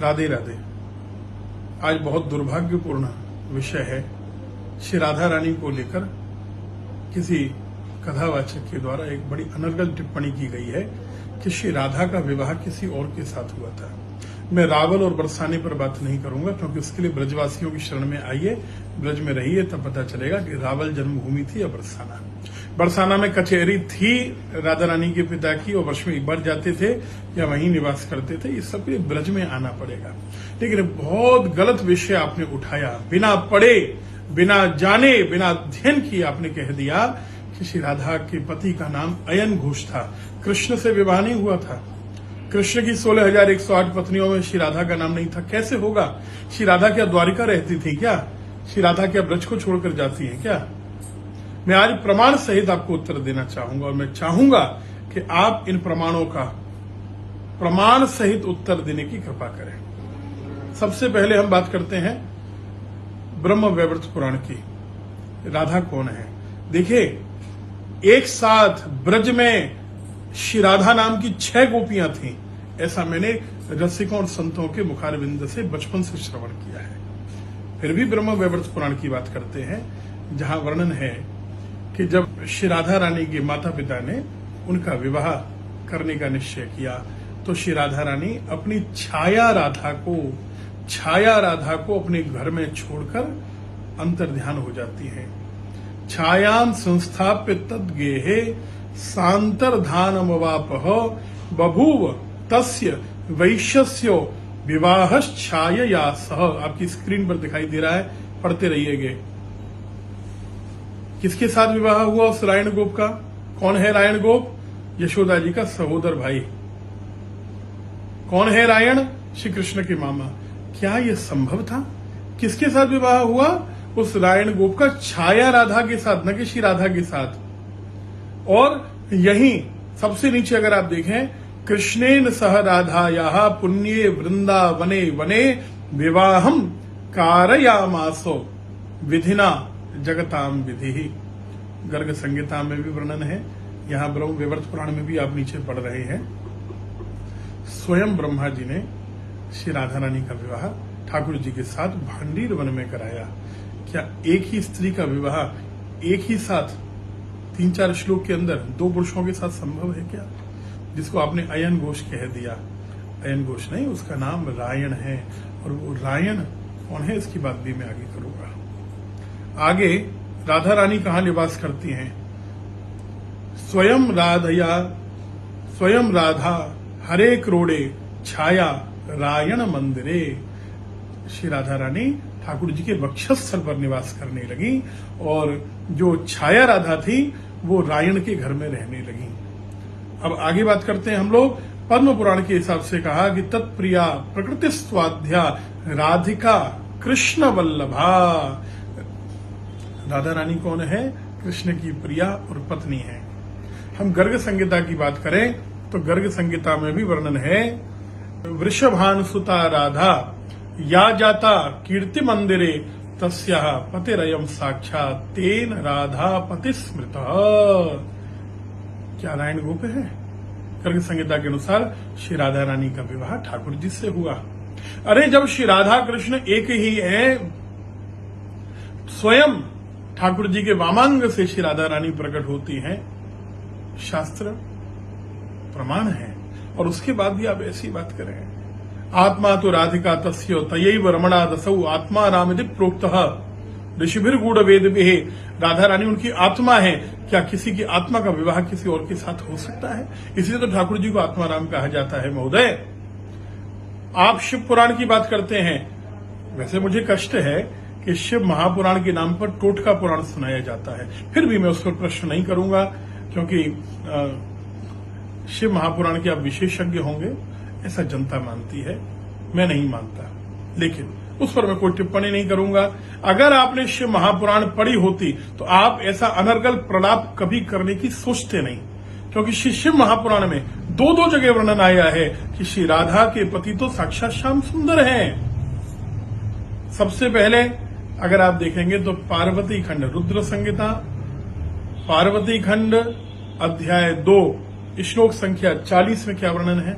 राधे राधे। आज बहुत दुर्भाग्यपूर्ण विषय है। श्री राधा रानी को लेकर किसी कथावाचक के द्वारा एक बड़ी अनर्गल टिप्पणी की गई है कि श्री राधा का विवाह किसी और के साथ हुआ था। मैं रावल और बरसाने पर बात नहीं करूंगा क्योंकि उसके लिए ब्रजवासियों की शरण में आइए, ब्रज में रहिए, तब पता चलेगा कि रावल जन्मभूमि थी या बरसाना। बरसाना में कचहरी थी राधा रानी के पिता की, और वर्ष में एक बार जाते थे या वहीं निवास करते थे। इस सब के लिए ब्रज में आना पड़ेगा। लेकिन बहुत गलत विषय आपने उठाया, बिना पढ़े, बिना जाने, बिना अध्ययन किए आपने कह दिया कि श्री राधा के पति का नाम अयन घोष था। कृष्ण से विवाह नहीं हुआ था। कृष्ण की 16,108 पत्नियों में श्री राधा का नाम नहीं था। कैसे होगा? श्री राधा क्या द्वारिका रहती थी क्या? श्री राधा क्या ब्रज को छोड़कर जाती है क्या? मैं आज प्रमाण सहित आपको उत्तर देना चाहूंगा, और मैं चाहूंगा कि आप इन प्रमाणों का प्रमाण सहित उत्तर देने की कृपा करें। सबसे पहले हम बात करते हैं ब्रह्म वैवर्त पुराण की। राधा कौन है? देखिए, एक साथ ब्रज में श्री राधा नाम की 6 गोपियां थीं। ऐसा मैंने रसिकों और संतों के मुखारविंद से बचपन से श्रवण किया है। फिर भी ब्रह्म वैवर्त पुराण की बात करते हैं, जहां वर्णन है कि जब श्री राधा रानी के माता पिता ने उनका विवाह करने का निश्चय किया तो श्री राधा रानी अपनी छाया राधा को अपने घर में छोड़कर अंतर्ध्यान हो जाती है। छायां संस्थाप्य तद्गेहे सांतर्धानमवापह बभूव तस्य वैश्यस्यो विवाहश्छायया सह। आपकी स्क्रीन पर दिखाई दे रहा है, पढ़ते रहिएगे। किसके साथ विवाह हुआ उस रायण गोप का? कौन है रायण गोप? यशोदा जी का सहोदर भाई। कौन है रायण? श्री कृष्ण के मामा। क्या यह संभव था? किसके साथ विवाह हुआ? उस रायण गोप का छाया राधा के साथ, न कि श्री राधा के साथ। और यहीं सबसे नीचे अगर आप देखें, कृष्णेन सह राधायाः पुण्ये वृंदावने वने विवाहम कारयामासो विधिना जगताम विधि। गर्ग संहिता में भी वर्णन है, यहां ब्रह्म वैवर्त पुराण में भी आप नीचे पढ़ रहे हैं। स्वयं ब्रह्मा जी ने श्री राधा रानी का विवाह ठाकुर जी के साथ भांडीर वन में कराया। क्या एक ही स्त्री का विवाह एक ही साथ 3-4 श्लोक के अंदर 2 पुरुषों के साथ संभव है क्या? जिसको आपने अयन घोष कह दिया। अयन घोष नहीं, उसका नाम रायण है। और वो रायण कौन है, इसकी बात भी मैं आगे करूंगा। आगे राधा रानी कहां निवास करती हैं? स्वयं राधा हरे क्रोड़े छाया रायण मंदिरे। श्री राधा रानी ठाकुर जी के वक्षस्थल पर निवास करने लगी, और जो छाया राधा थी वो रायण के घर में रहने लगी। अब आगे बात करते हैं हम लोग। पद्म पुराण के हिसाब से कहा कि तत्प्रिया प्रकृति स्वाध्या राधिका कृष्ण वल्लभा। राधा रानी कौन है? कृष्ण की प्रिया और पत्नी है। हम गर्ग संहिता की बात करें तो गर्ग संहिता में भी वर्णन है, वृषभानुसुता राधा या जाता कीर्ति मंदिरे तस्याः पतिरयम् साक्षात् तेन राधा पति स्मृतः। क्या रायण गोप है? गर्ग संहिता के अनुसार श्री राधा रानी का विवाह ठाकुर जी से हुआ। अरे जब श्री राधा कृष्ण एक ही है, स्वयं ठाकुर जी के वामांग से श्री राधा रानी प्रकट होती हैं, शास्त्र प्रमाण है। और उसके बाद भी आप ऐसी बात करें, आत्मा तो राधिका तस्यो तयैव रमणा दसौ आत्मा रामदि प्रोक्तः ऋषिभिर गूढ़ वेद भी। राधा रानी उनकी आत्मा है। क्या किसी की आत्मा का विवाह किसी और के साथ हो सकता है? इसलिए तो ठाकुर जी को आत्मा राम कहा जाता है। महोदय, आप शिव पुराण की बात करते हैं। वैसे मुझे कष्ट है कि शिव महापुराण के नाम पर टोटका पुराण सुनाया जाता है। फिर भी मैं उस पर प्रश्न नहीं करूंगा, क्योंकि शिव महापुराण के आप विशेषज्ञ होंगे, ऐसा जनता मानती है, मैं नहीं मानता। लेकिन उस पर मैं कोई टिप्पणी नहीं करूंगा। अगर आपने शिव महापुराण पढ़ी होती तो आप ऐसा अनर्गल प्रलाप कभी करने की सोचते नहीं, क्योंकि श्री शिव महापुराण में 2 जगह वर्णन आया है कि श्री राधा के पति तो साक्षात श्याम सुंदर हैं। सबसे पहले अगर आप देखेंगे तो पार्वती खंड रुद्र संहिता, पार्वती खंड अध्याय 2 श्लोक संख्या 40 में क्या वर्णन है?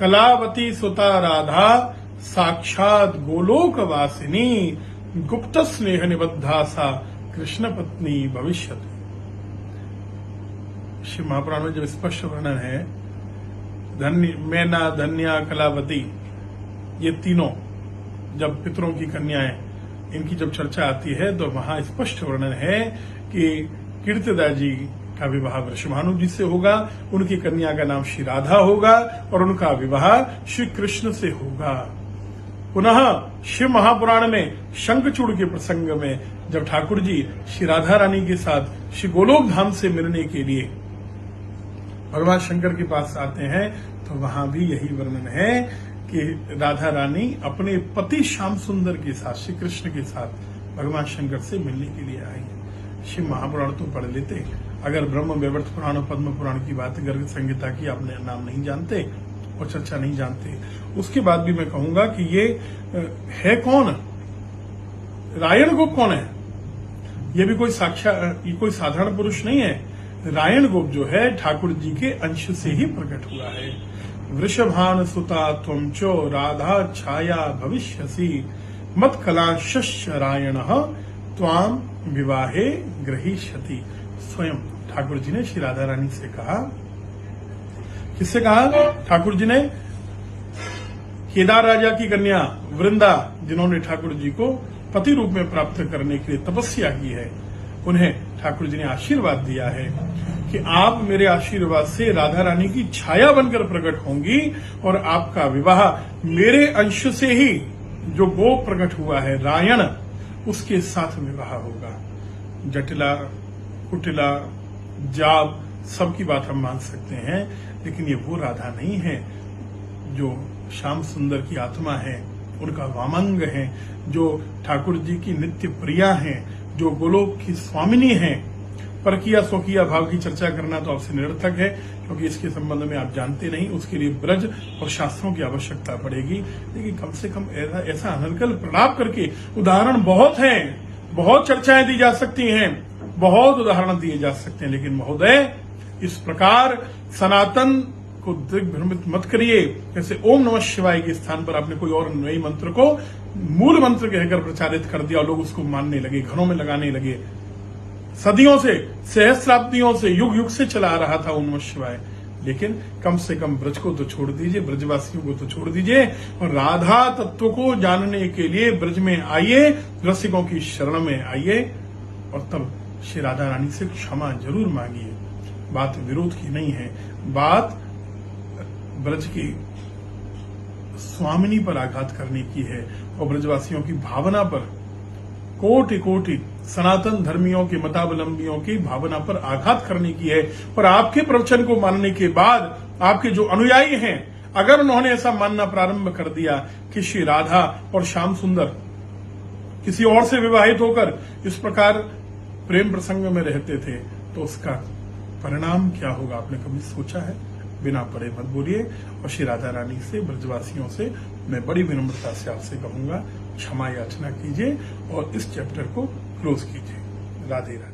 कलावती सुता राधा साक्षात गोलोक वासिनी गुप्त स्नेह निबद्धा सा कृष्ण पत्नी भविष्यति। शिव महापुराण में जब स्पष्ट वर्णन है, धन्य मैना, धन्या, कलावती, ये तीनों जब पितरों की कन्याएं, इनकी जब चर्चा आती है तो वहां स्पष्ट वर्णन है कि कीर्तिदा जी का विवाह वृषभानु जी से होगा, उनकी कन्या का नाम श्री राधा होगा और उनका विवाह श्री कृष्ण से होगा। पुनः शिव महापुराण में शंखचूड़ के प्रसंग में जब ठाकुर जी श्री राधा रानी के साथ श्री गोलोक धाम से मिलने के लिए भगवान शंकर के पास आते हैं तो वहां भी यही वर्णन है कि राधा रानी अपने पति श्याम सुंदर के साथ, श्री कृष्ण के साथ भगवान शंकर से मिलने के लिए आई है। शिव महापुराण तो पढ़ लेते, अगर ब्रह्म वैवर्त पुराण और पद्म पुराण की बात, गर्ग संहिता की आपने नाम नहीं जानते और चर्चा नहीं जानते, उसके बाद भी मैं कहूंगा कि ये है कौन, रायण गोप कौन है? ये भी कोई ये कोई साधारण पुरुष नहीं है। रायण गोप जो है ठाकुर जी के अंश से ही प्रकट हुआ है। वृषभान सुता त्वं चो राधा छाया भविष्यसि मत कलांशश्च रायण त्वाम विवाहे ग्रहीष्यति। स्वयं ठाकुर जी ने श्री राधा रानी से कहा, किससे कहा? ठाकुर जी ने केदार राजा की कन्या वृंदा, जिन्होंने ठाकुर जी को पति रूप में प्राप्त करने के लिए तपस्या की है, उन्हें ठाकुर जी ने आशीर्वाद दिया है कि आप मेरे आशीर्वाद से राधा रानी की छाया बनकर प्रकट होंगी और आपका विवाह मेरे अंश से ही, जो गोप प्रकट हुआ है रायण, उसके साथ विवाह होगा। जटिला, कुटिला, जाब, सबकी बात हम मान सकते हैं, लेकिन ये वो राधा नहीं है जो श्याम सुंदर की आत्मा है, उनका वामंग है, जो ठाकुर जी की नित्य प्रिया है, जो गोलोक की स्वामिनी है। परकिया स्वकीय भाव की चर्चा करना तो आपसे निरर्थक है, क्योंकि इसके संबंध में आप जानते नहीं, उसके लिए ब्रज और शास्त्रों की आवश्यकता पड़ेगी। लेकिन कम से कम ऐसा अनर्गल प्रलाप करके, उदाहरण बहुत हैं, बहुत चर्चाएं दी जा सकती हैं, बहुत उदाहरण दिए जा सकते हैं, लेकिन महोदय इस प्रकार सनातन को दिग्भ्रमित मत करिए। जैसे ओम नमः शिवाय के स्थान पर आपने कोई और नई मंत्र को मूल मंत्र कहकर प्रचारित कर दिया और लोग उसको मानने लगे, घरों में लगाने लगे। सदियों से, सहस्राब्दियों से, युग युग से चला आ रहा था ओम नमः शिवाय। लेकिन कम से कम ब्रज को तो छोड़ दीजिए, ब्रजवासियों को तो छोड़ दीजिए और राधा तत्व को जानने के लिए ब्रज में आइए, रसिकों की शरण में आइए और तब श्री राधा रानी से क्षमा जरूर मांगिए। बात विरोध की नहीं है, बात ब्रज की स्वामिनी पर आघात करने की है और ब्रजवासियों की भावना पर, कोटि कोटि सनातन धर्मियों के मतावलंबियों की भावना पर आघात करने की है। पर आपके प्रवचन को मानने के बाद आपके जो अनुयायी हैं, अगर उन्होंने ऐसा मानना प्रारंभ कर दिया कि श्री राधा और श्याम सुंदर किसी और से विवाहित होकर इस प्रकार प्रेम प्रसंग में रहते थे, तो उसका परिणाम क्या होगा आपने कभी सोचा है? बिना पढ़े मत बोलिए। और श्री राधा रानी से, ब्रजवासियों से मैं बड़ी विनम्रता से आपसे कहूंगा, क्षमा याचना कीजिए और इस चैप्टर को क्लोज कीजिए। राधे राधे।